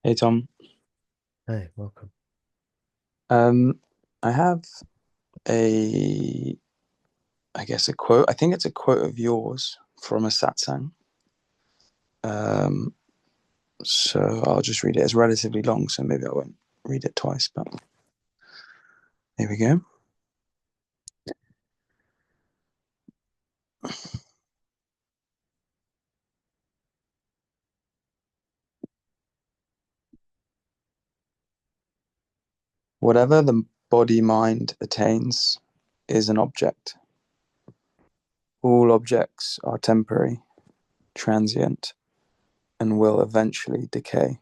Hey Tom, Hey, welcome. um, I have a, I guess a quote. I think it's a quote of yours from a Satsang. Um, so I'll just read it. It's relatively long, so maybe I won't read it twice. But here we go. Whatever the body-mind attains is an object. All objects are temporary, transient, and will eventually decay.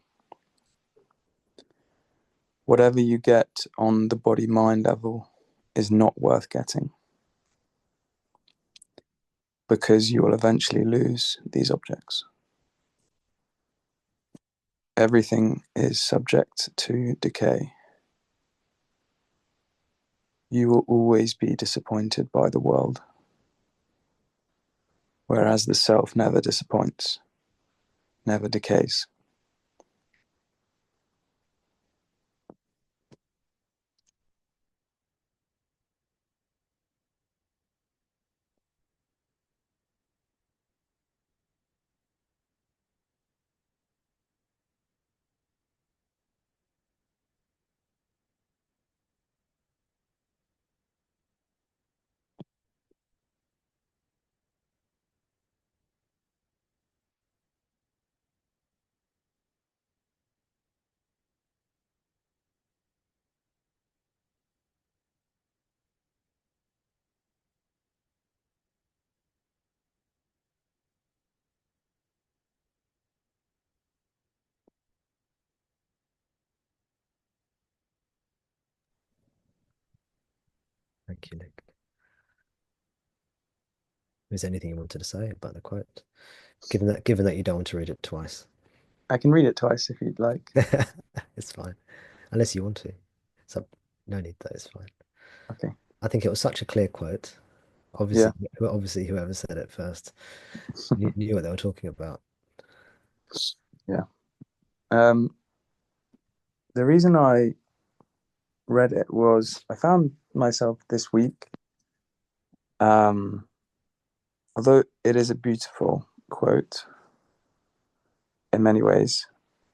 Whatever you get on the body-mind level is not worth getting, because you will eventually lose these objects. Everything is subject to decay. You will always be disappointed by the world, whereas the self never disappoints, never decays. Thank you, Luke. Is there anything you wanted to say about the quote? Given that you don't want to read it twice. I can read it twice if you'd like. It's fine. Unless you want to. So no need though, it's fine. Okay. I think it was such a clear quote. Yeah. Obviously whoever said it first knew what they were talking about. Yeah. Um, the reason I read it was I found myself this week, um, although it is a beautiful quote in many ways,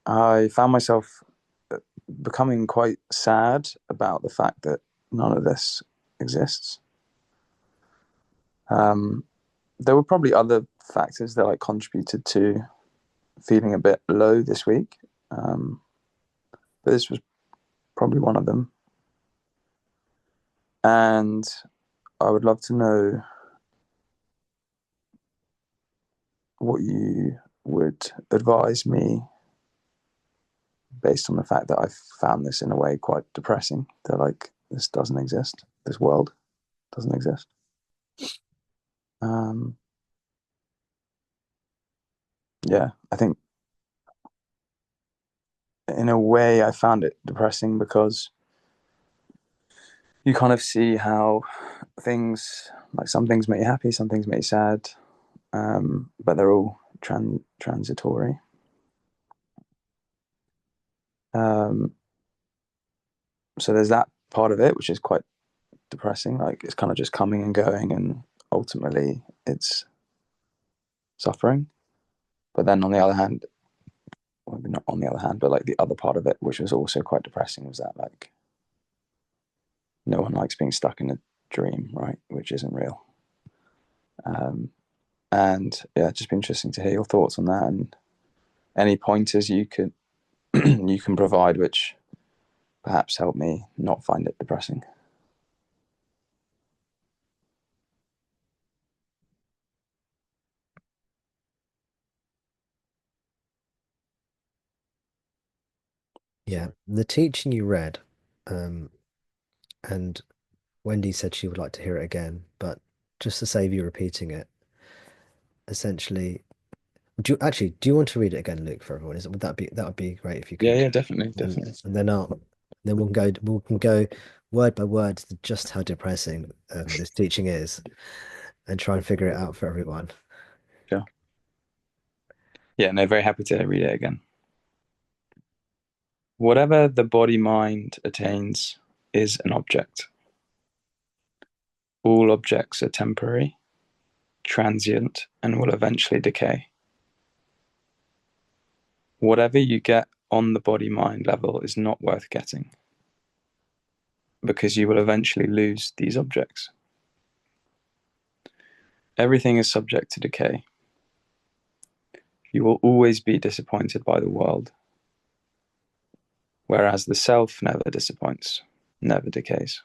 I found myself becoming quite sad about the fact that none of this exists. Um, there were probably other factors that like contributed to feeling a bit low this week, um, but this was probably one of them. And I would love to know what you would advise me based on the fact that I found this in a way quite depressing. That like this doesn't exist, this world doesn't exist. Um, yeah, I think in a way I found it depressing because you kind of see how things like some things make you happy, some things make you sad, but they're all transitory. Um, so there's that part of it which is quite depressing. Like it's kind of just coming and going, and ultimately it's suffering. But then on the other hand, well, not on the other hand, but like the other part of it, which was also quite depressing, was that like no one likes being stuck in a dream, right? Which isn't real. Um, and yeah, just be interesting to hear your thoughts on that and any pointers you could you can provide, which perhaps help me not find it depressing. Yeah. The teaching you read, um, and Wendy said she would like to hear it again, but just to save you repeating it, essentially, do you want to read it again, Luke, for everyone? That would be great if you Yeah, could. yeah, definitely, And definitely. and then we can go word by word to just how depressing this teaching is and try and figure it out for everyone. Sure. Yeah, no, very happy to read it again. Whatever the body mind attains is an object. All objects are temporary, transient, and will eventually decay. Whatever you get on the body mind level is not worth getting because you will eventually lose these objects. Everything is subject to decay. You will always be disappointed by the world, whereas the self never disappoints, never decays.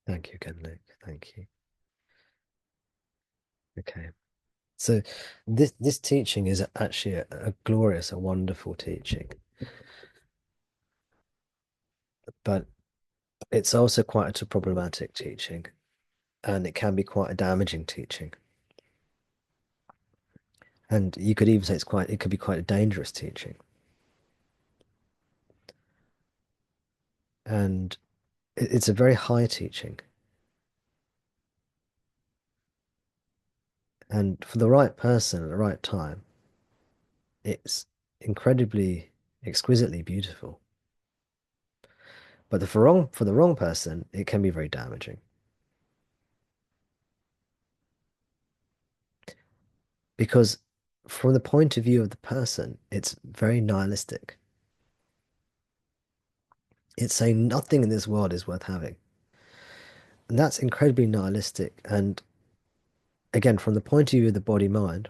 Thank you again, Luke. Thank you. Okay. So this teaching is actually a glorious, a wonderful teaching, but it's also quite a problematic teaching, and it can be quite a damaging teaching. And you could even say it could be quite a dangerous teaching. And it's a very high teaching. And for the right person at the right time, it's incredibly, exquisitely beautiful. But for the wrong person, it can be very damaging. Because from the point of view of the person, it's very nihilistic. It's saying nothing in this world is worth having. And that's incredibly nihilistic. And again, from the point of view of the body mind,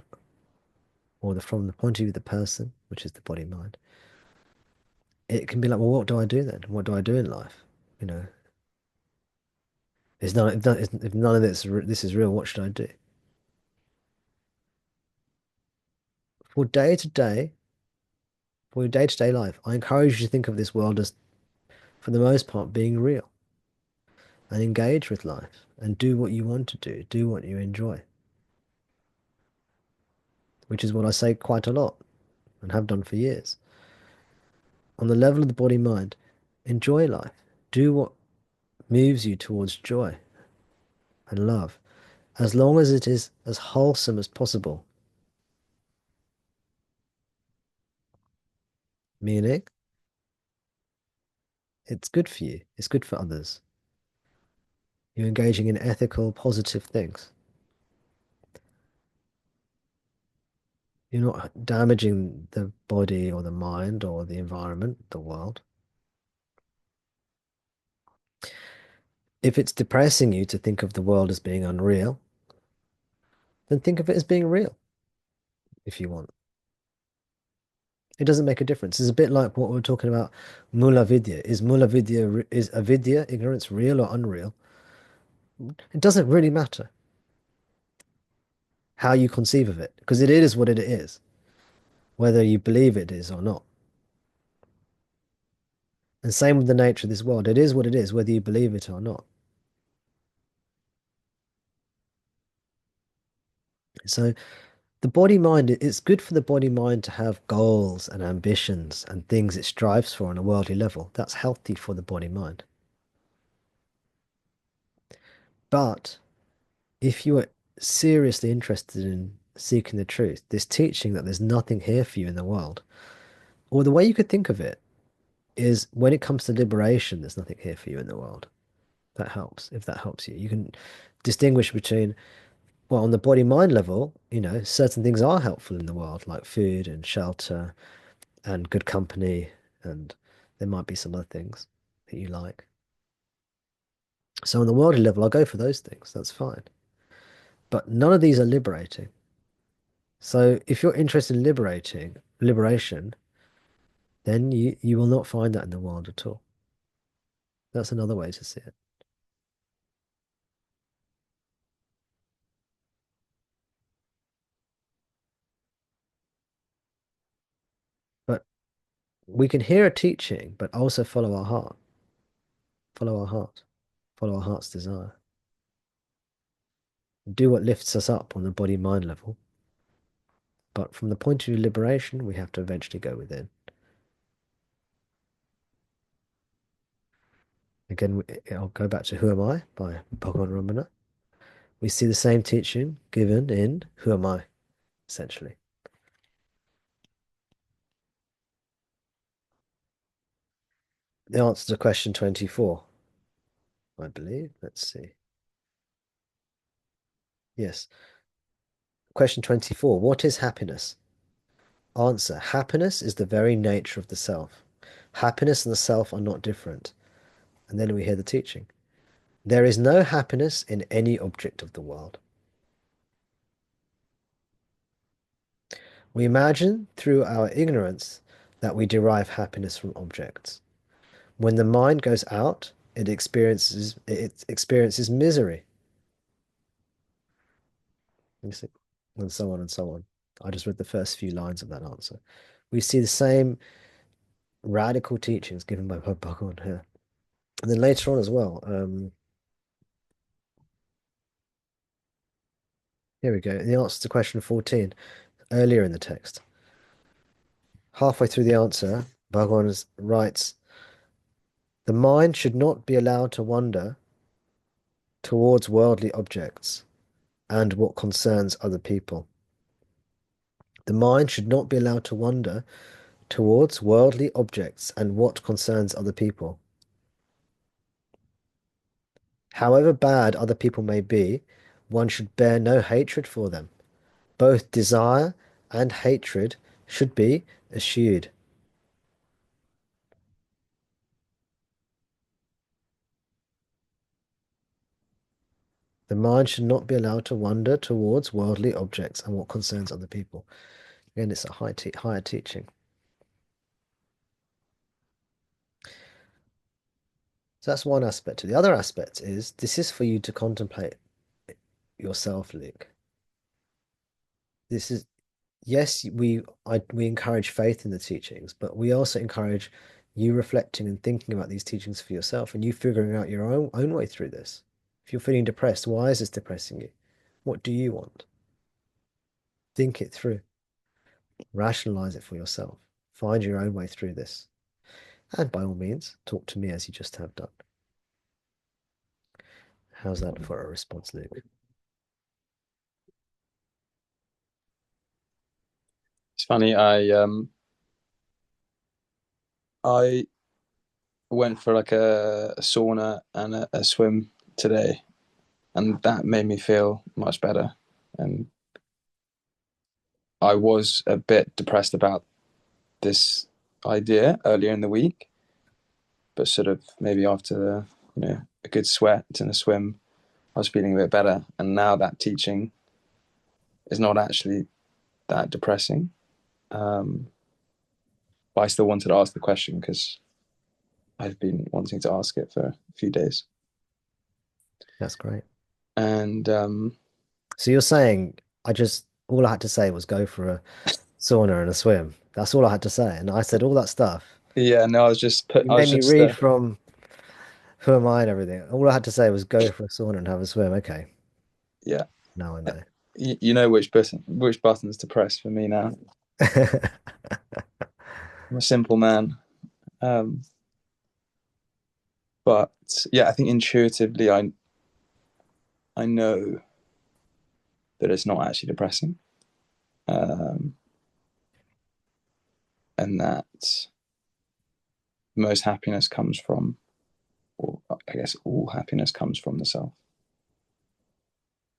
or from the point of view of the person, which is the body mind, it can be like, well, what do I do then? What do I do in life? You know, if none of this is real, what should I do? For day to day, for your day-to-day life, I encourage you to think of this world as, for the most part, being real and engage with life and do what you want to do what you enjoy, which is what I say quite a lot and have done for years. On the level of the body mind, enjoy life. Do what moves you towards joy and love, as long as it is as wholesome as possible. Meaning, it's good for you, it's good for others. You're engaging in ethical, positive things. You're not damaging the body or the mind or the environment, the world. If it's depressing you to think of the world as being unreal, then think of it as being real if you want. It doesn't make a difference. It's a bit like what we were talking about, mula vidya. Is avidya, ignorance, real or unreal? It doesn't really matter how you conceive of it, because it is what it is, whether you believe it is or not. And same with the nature of this world. It is what it is, whether you believe it or not. So the body mind, it's good for the body mind to have goals and ambitions and things it strives for on a worldly level. That's healthy for the body mind. But if you are seriously interested in seeking the truth, this teaching that there's nothing here for you in the world, or the way you could think of it is when it comes to liberation, there's nothing here for you in the world. That helps, if that helps you. You can distinguish between, well, on the body mind level, certain things are helpful in the world, like food and shelter and good company, and there might be some other things that you like. So on the worldly level, I'll go for those things. That's fine. But none of these are liberating. So if you're interested in liberation, then you will not find that in the world at all. That's another way to see it. But we can hear a teaching, but also follow our heart, follow our heart, follow our heart's desire. Do what lifts us up on the body mind level. But from the point of view of liberation, we have to eventually go within. Again, I'll go back to Who Am I by Bhagwan Ramana. We see the same teaching given in Who Am I, essentially. The answer to question 24, I believe. Let's see. Yes. Question 24. What is happiness? Answer. Happiness is the very nature of the self. Happiness and the self are not different. And then we hear the teaching. There is no happiness in any object of the world. We imagine through our ignorance that we derive happiness from objects. When the mind goes out, it experiences misery. You see? And so on and so on. I just read the first few lines of that answer. We see the same radical teachings given by Bhagwan here. And then later on as well, here we go. The answer to question 14, earlier in the text. Halfway through the answer, Bhagwan writes, the mind should not be allowed to wander towards worldly objects and what concerns other people. The mind should not be allowed to wander towards worldly objects and what concerns other people. However bad other people may be, one should bear no hatred for them. Both desire and hatred should be eschewed. The mind should not be allowed to wander towards worldly objects and what concerns other people. Again, it's a higher teaching. So that's one aspect. The other aspect is this is for you to contemplate yourself, Luke. This is yes, we encourage faith in the teachings, but we also encourage you reflecting and thinking about these teachings for yourself and you figuring out your own way through this. If you're feeling depressed, why is this depressing you? What do you want? Think it through. Rationalize it for yourself. Find your own way through this. And by all means, talk to me as you just have done. How's that for a response, Luke? It's funny. I went for like a sauna and a swim today, and that made me feel much better. And I was a bit depressed about this idea earlier in the week, but sort of maybe after a good sweat and a swim, I was feeling a bit better. And now that teaching is not actually that depressing. But I still wanted to ask the question because I've been wanting to ask it for a few days. That's great. And So you're saying all I had to say was go for a sauna and a swim. That's all I had to say. And I said all that stuff. yeah, no, You I was made me just read from Who Am I and everything. All I had to say was go for a sauna and have a swim. Okay. yeah. Now I know. You know which buttons to press for me now. I'm a simple man. Um, but yeah, I think intuitively I know that it's not actually depressing. Um, and that most happiness comes from, or I guess all happiness comes from the self.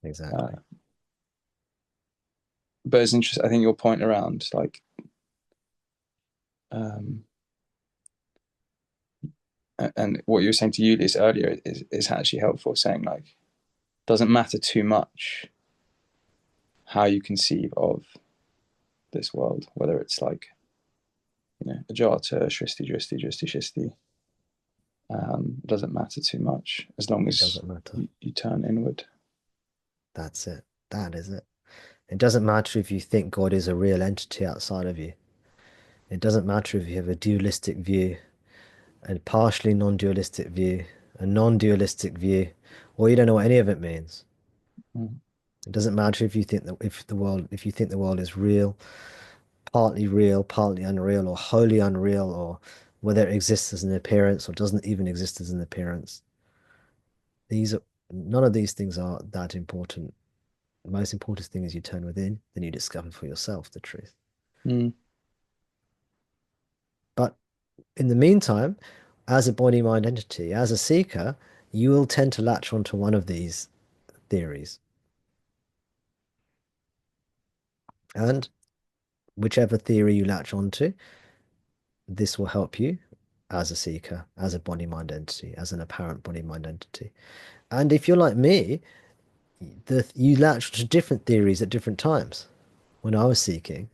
Exactly. Uh, but it's interesting. I think your point around like um, and what you were saying to Ulysses earlier is actually helpful. Saying like doesn't matter too much how you conceive of this world, whether it's like Ajata, Shristi, Dristi, Dristi, Shisti. It doesn't matter too much as long It as doesn't matter. you turn inward. That's it. That is it. It doesn't matter if you think God is a real entity outside of you. It doesn't matter if you have a dualistic view, a partially non-dualistic view, a non-dualistic view, or you don't know what any of it means. Mm. It doesn't matter if you think that if you think the world is real, partly unreal, or wholly unreal, or whether it exists as an appearance or doesn't even exist as an appearance. These are none of these things are that important. The most important thing is you turn within, then you discover for yourself the truth. Mm. But in the meantime, as a body mind entity, as a seeker, you will tend to latch onto one of these theories. And whichever theory you latch onto, this will help you as a seeker, as a body mind entity, as an apparent body mind entity. And if you're like me, you latch to different theories at different times. When I was seeking,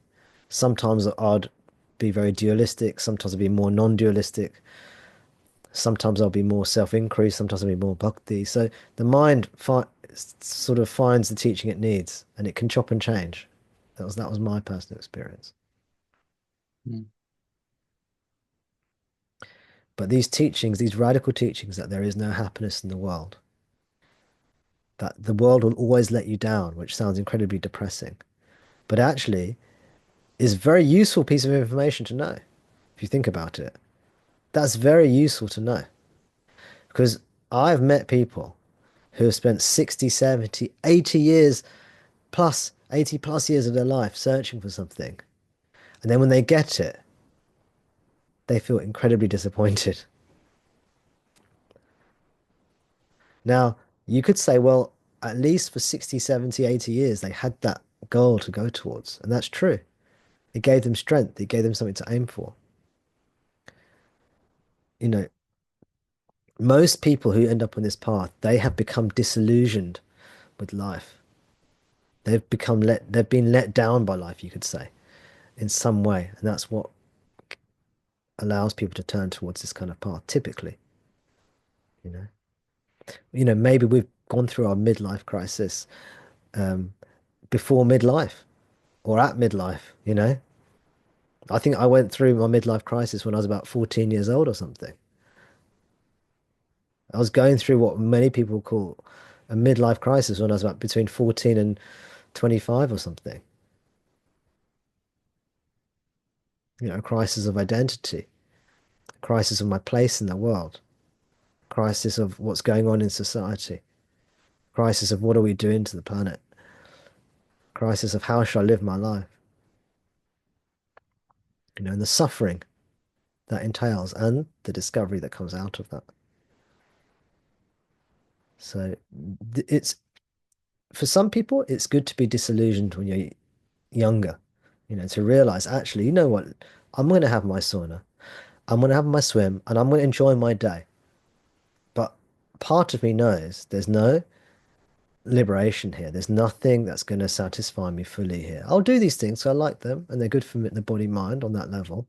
sometimes I'd be very dualistic, sometimes I'd be more non-dualistic, sometimes I'll be more self-inquiry, sometimes I'll be more bhakti. So the mind sort of finds the teaching it needs, and it can chop and change. That was my personal experience. Mm. But these teachings, these radical teachings that there is no happiness in the world, that the world will always let you down, which sounds incredibly depressing, but actually is a very useful piece of information to know. If you think about it, that's very useful to know because I've met people who have spent 60, 70, 80 years plus, 80 plus years of their life searching for something. And then when they get it, they feel incredibly disappointed. Now, you could say, well, at least for 60, 70, 80 years, they had that goal to go towards. And that's true. It gave them strength, it gave them something to aim for. You know, most people who end up on this path, they have become disillusioned with life. They've been let down by life, you could say, in some way. And that's what allows people to turn towards this kind of path, typically, you know. Maybe we've gone through our midlife crisis um, before midlife or at midlife. I think I went through my midlife crisis when I was about 14 years old or something. I was going through what many people call a midlife crisis when I was about between 14 and 25 or something. A crisis of identity, a crisis of my place in the world, crisis of what's going on in society, crisis of what are we doing to the planet, crisis of how shall I live my life, and the suffering that entails and the discovery that comes out of that. So it's for some people, it's good to be disillusioned when you're younger, to realize actually, you know what, I'm going to have my sauna, I'm going to have my swim, and I'm going to enjoy my day. But part of me knows there's no liberation here. There's nothing that's going to satisfy me fully here. I'll do these things, so I like them, and they're good for me, the body mind on that level.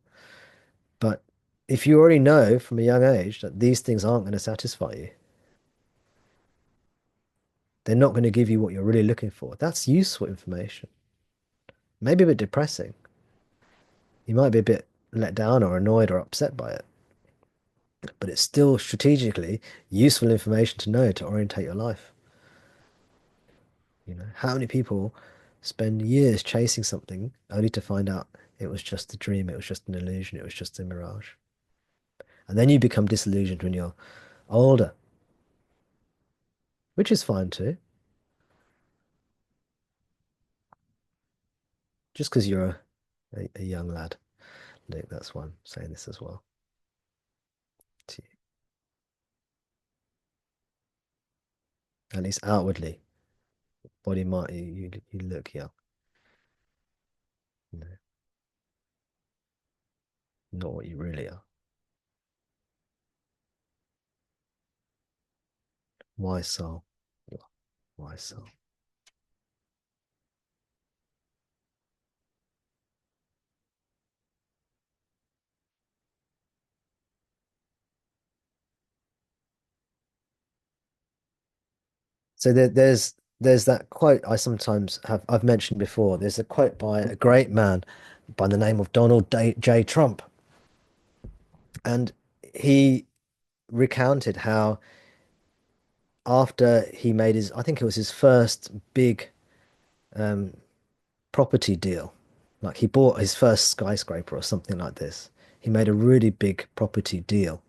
But if you already know from a young age that these things aren't going to satisfy you, they're not going to give you what you're really looking for. That's useful information. Maybe a bit depressing. You might be a bit let down or annoyed or upset by it, but it's still strategically useful information to know to orientate your life. How many people spend years chasing something only to find out it was just a dream, it was just an illusion, it was just a mirage. And then you become disillusioned when you're older, which is fine too. Just because you're a young lad. Luke, that's why I'm saying this as well to you. At least outwardly, body might you look young, you know, not what you really are. Wise soul, wise soul. So there's that quote I've mentioned before. There's a quote by a great man by the name of Donald J. Trump, and he recounted how after he made I think it was his first big um, property deal, like he bought his first skyscraper or something like this. He made a really big property deal.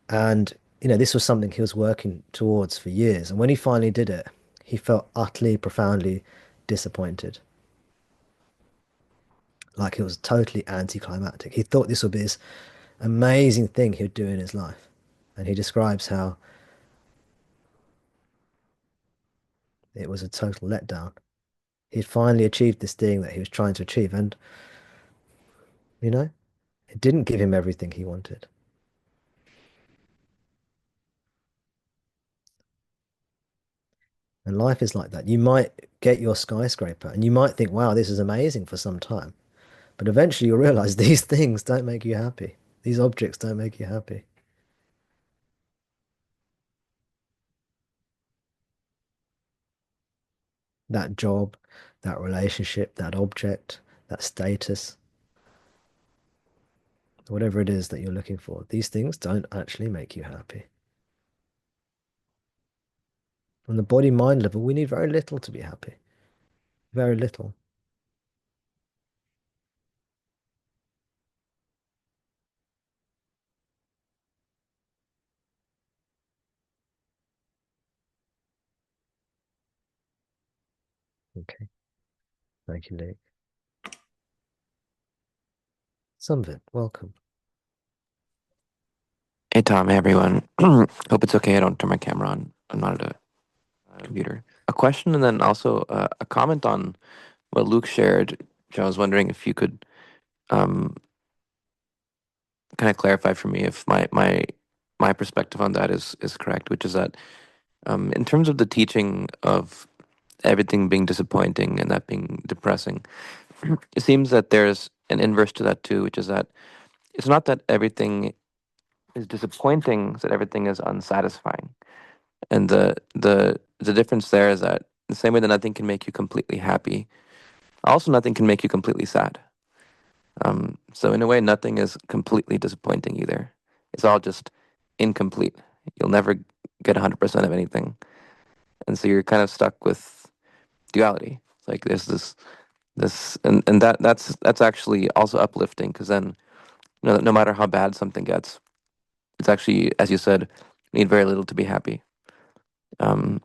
And, this was something he was working towards for years. And when he finally did it, he felt utterly, profoundly disappointed. Like it was totally anticlimactic. He thought this would be this amazing thing he'd do in his life. And he describes how it was a total letdown. He'd finally achieved this thing that he was trying to achieve. And, you know, it didn't give him everything he wanted. And life is like that. You might get your skyscraper and you might think, wow, this is amazing for some time. But eventually you'll realize these things don't make you happy. These objects don't make you happy. That job, that relationship, that object, that status, whatever it is that you're looking for, these things don't actually make you happy. On the body mind level, we need very little to be happy. Very little. Okay. Thank you, Luke. Somvit, welcome. Hey Tom, hey everyone. Hope it's okay. I don't turn my camera on. I'm not at a computer. A question and then also a comment on what Luke shared. Which I was wondering if you could um, kind of clarify for me if my perspective on that is correct, which is that in terms of the teaching of everything being disappointing and that being depressing, it seems that there's an inverse to that too, which is that it's not that everything is disappointing, it's that everything is unsatisfying. And the difference there is that the same way that nothing can make you completely happy, also nothing can make you completely sad. So in a way, nothing is completely disappointing either. It's all just incomplete. You'll never get 100% of anything, and so you're kind of stuck with duality. It's like there's this, and that's actually also uplifting because then no matter how bad something gets, it's actually, as you said, you need very little to be happy. Um,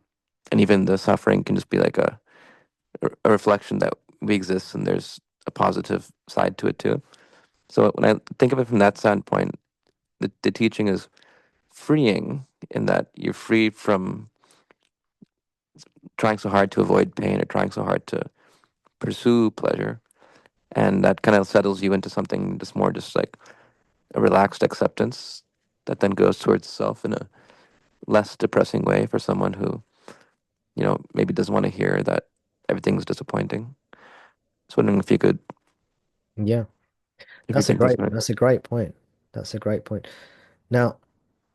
and even the suffering can just be like a reflection that we exist and there's a positive side to it too. So when I think of it from that standpoint, the teaching is freeing in that you're free from trying so hard to avoid pain or trying so hard to pursue pleasure. And that kind of settles you into something just more just like a relaxed acceptance that then goes towards self in a less depressing way for someone who, maybe doesn't want to hear that everything's disappointing. Just wondering Yeah, if you think that's right. that's a great point. That's a great point. Now,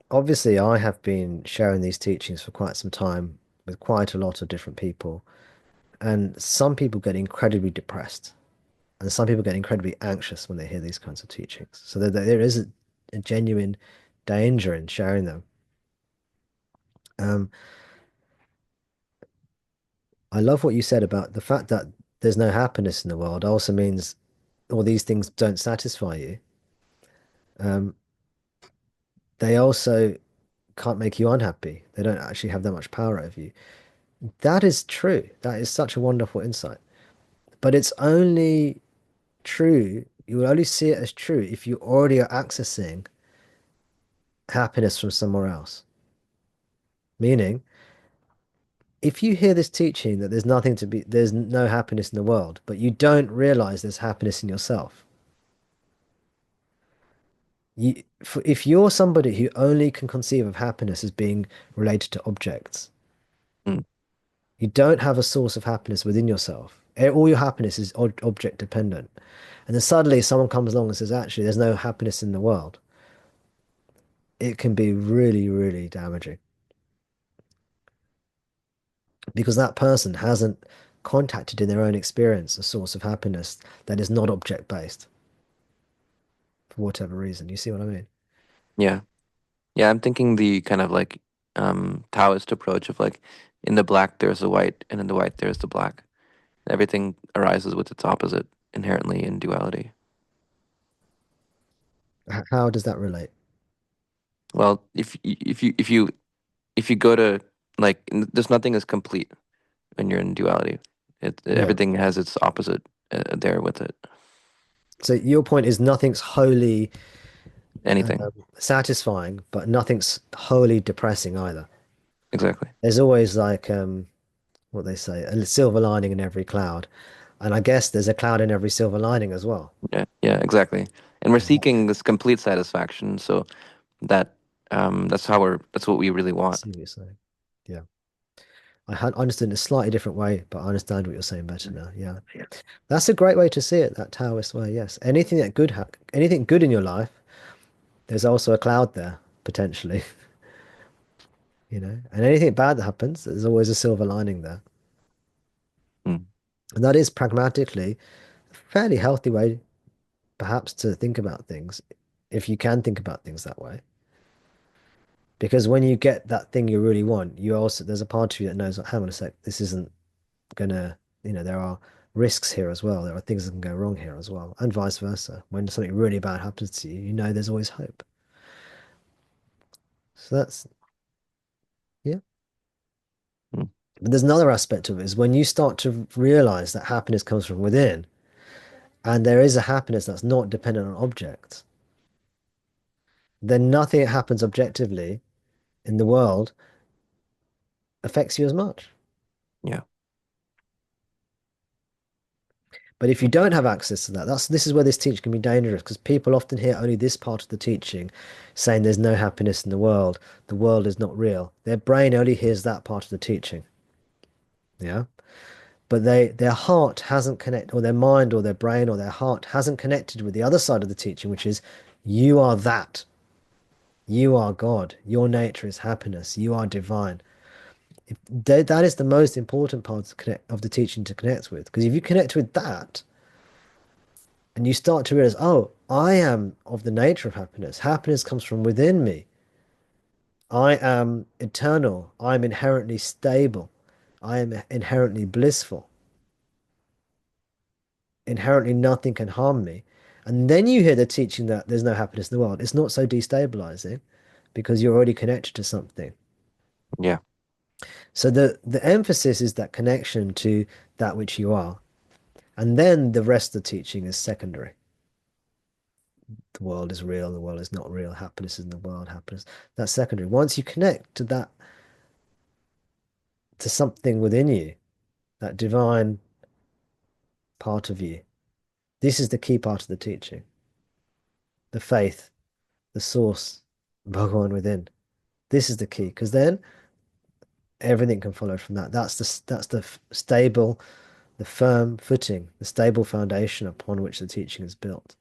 obviously, I have been sharing these teachings for quite some time with quite a lot of different people, and some people get incredibly depressed, and some people get incredibly anxious when they hear these kinds of teachings. So there is a genuine danger in sharing them. Um, I love what you said about the fact that there's no happiness in the world also means all these things don't satisfy you. Um, they also can't make you unhappy. They don't actually have that much power over you. That is true. That is such a wonderful insight. But it's only true, you will only see it as true if you already are accessing happiness from somewhere else. Meaning, if you hear this teaching that there's no happiness in the world, but you don't realize there's happiness in yourself. If you're somebody who only can conceive of happiness as being related to objects, Mm, you don't have a source of happiness within yourself. All your happiness is object dependent. And then suddenly someone comes along and says, actually, there's no happiness in the world. It can be really, really damaging because that person hasn't contacted in their own experience a source of happiness that is not object based for whatever reason. You see what I mean? yeah. Yeah, I'm thinking the kind of like Taoist approach of like in the black there's the white and in the white there's the black. Everything arises with its opposite inherently in duality. How does that relate? Well, if you go to like, there's nothing is complete when you're in duality. Yeah. Everything has its opposite there with it. So your point is nothing's wholly Anything. satisfying, but nothing's wholly depressing either. Exactly. There's always like what they say, a silver lining in every cloud. And I guess there's a cloud in every silver lining as well. Yeah. Yeah. Exactly. And we're Yeah, seeking this complete satisfaction. So that that's what we really I want. see what you're saying. Yeah. I had understood in a slightly different way, but I understand what you're saying better now. Yeah. That's a great way to see it, that Taoist way, yes. Anything good in your life, there's also a cloud there, potentially, And anything bad that happens, there's always a silver lining there. Mm. And that is pragmatically a fairly healthy way, perhaps, to think about things, if you can think about things that way. Because when you get that thing you really want, there's a part of you that knows, hang on a sec, this isn't gonna, there are risks here as well. There are things that can go wrong here as well, and vice versa. When something really bad happens to you, there's always hope. So that's, yeah. Mm. But there's another aspect of it is when you start to realize that happiness comes from within, and there is a happiness that's not dependent on objects, then nothing that happens objectively in the world affects you as much. Yeah. But if you don't have access to that, this is where this teaching can be dangerous because people often hear only this part of the teaching saying there's no happiness in the world is not real. Their brain only hears that part of the teaching. Yeah. But their heart hasn't connected, or their mind or their brain or their heart hasn't connected with the other side of the teaching, which is you are that. You are God. Your nature is happiness. You are divine. That is the most important part of the teaching to connect with. Because if you connect with that, and you start to realize, oh, I am of the nature of happiness. Happiness comes from within me. I am eternal. I am inherently stable. I am inherently blissful. Inherently, nothing can harm me. And then you hear the teaching that there's no happiness in the world. It's not so destabilizing because you're already connected to something. Yeah. So the emphasis is that connection to that which you are. And then the rest of the teaching is secondary. The world is real, the world is not real, happiness is in the world, happiness. That's secondary. Once you connect to that, to something within you, that divine part of you, this is the key part of the teaching. The faith, the source, Bhagavan within. This is the key, because then everything can follow from that. That's the stable, the firm footing, the stable foundation upon which the teaching is built.